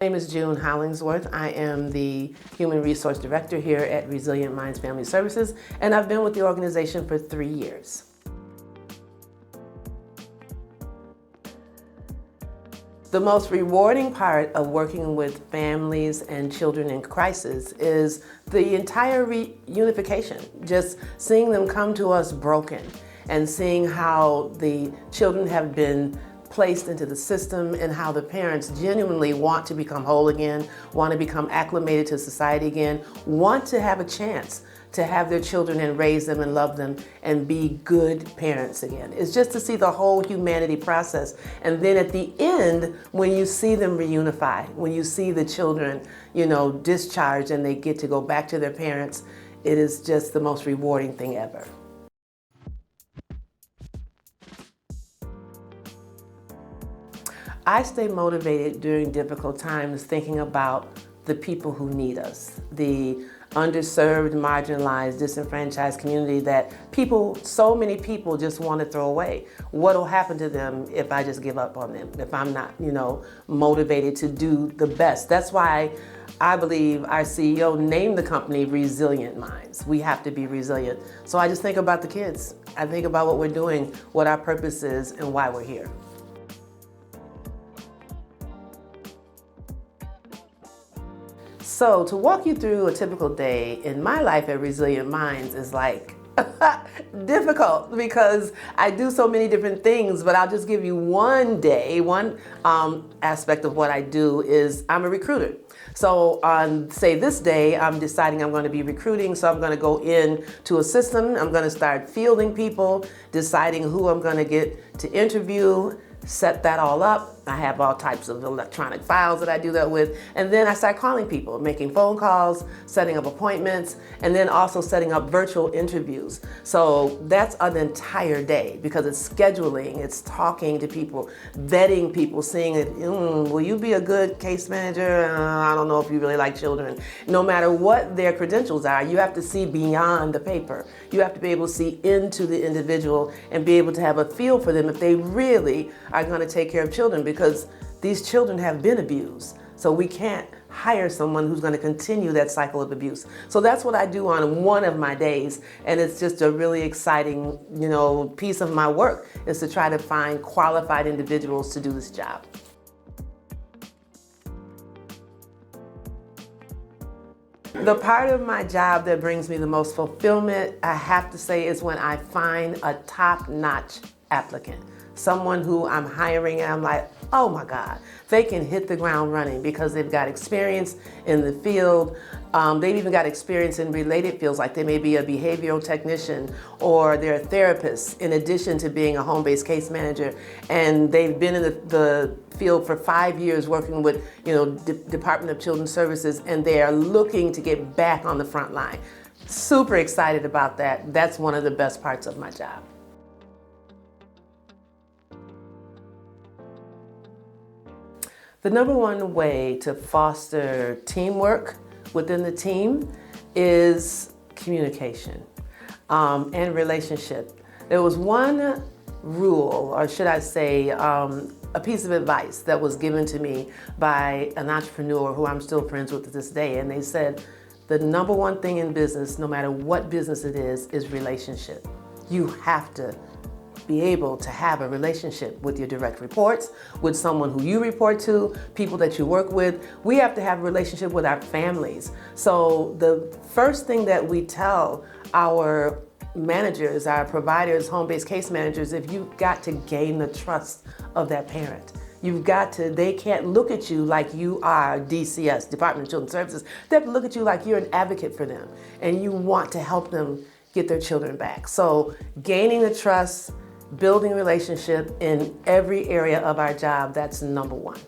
My name is June Hollingsworth. I am the Human Resource Director here at Resilient Minds Family Services, and I've been with the organization for 3 years. The most rewarding part of working with families and children in crisis is the entire reunification, just seeing them come to us broken and seeing how the children have been placed into the system and how the parents genuinely want to become whole again, want to become acclimated to society again, want to have a chance to have their children and raise them and love them and be good parents again. It's just to see the whole humanity process. And then at the end, when you see them reunify, when you see the children, discharged and they get to go back to their parents, it is just the most rewarding thing ever. I stay motivated during difficult times thinking about the people who need us, the underserved, marginalized, disenfranchised community that so many people just want to throw away. What will happen to them if I just give up on them, if I'm not, motivated to do the best? That's why I believe our CEO named the company Resilient Minds. We have to be resilient. So I just think about the kids. I think about what we're doing, what our purpose is, and why we're here. So to walk you through a typical day in my life at Resilient Minds is like difficult because I do so many different things, but I'll just give you one day, one aspect of what I do is I'm a recruiter. So on, say, this day, I'm deciding I'm going to be recruiting, so I'm going to go in to a system, I'm going to start fielding people, deciding who I'm going to get to interview, set that all up. I have all types of electronic files that I do that with. And then I start calling people, making phone calls, setting up appointments, and then also setting up virtual interviews. So that's an entire day because it's scheduling, it's talking to people, vetting people, seeing, will you be a good case manager? I don't know if you really like children. No matter what their credentials are, you have to see beyond the paper. You have to be able to see into the individual and be able to have a feel for them if they really are going to take care of children, because these children have been abused. So we can't hire someone who's going to continue that cycle of abuse. So that's what I do on one of my days. And it's just a really exciting, piece of my work is to try to find qualified individuals to do this job. The part of my job that brings me the most fulfillment, I have to say, is when I find a top-notch applicant. Someone who I'm hiring and I'm like, oh my God, they can hit the ground running because they've got experience in the field. They've even got experience in related fields, like they may be a behavioral technician or they're a therapist in addition to being a home-based case manager. And they've been in the field for 5 years working with, Department of Children's Services, and they are looking to get back on the front line. Super excited about that. That's one of the best parts of my job. The number one way to foster teamwork within the team is communication and relationship. There was one rule, or should I say, a piece of advice that was given to me by an entrepreneur who I'm still friends with to this day. And they said, the number one thing in business, no matter what business it is relationship. You have to be able to have a relationship with your direct reports, with someone who you report to, people that you work with. We have to have a relationship with our families. So the first thing that we tell our managers, our providers, home-based case managers, if you've got to gain the trust of that parent. They can't look at you like you are DCS, Department of Children's Services. They have to look at you like you're an advocate for them and you want to help them get their children back. So gaining the trust, building relationship in every area of our job, that's number one.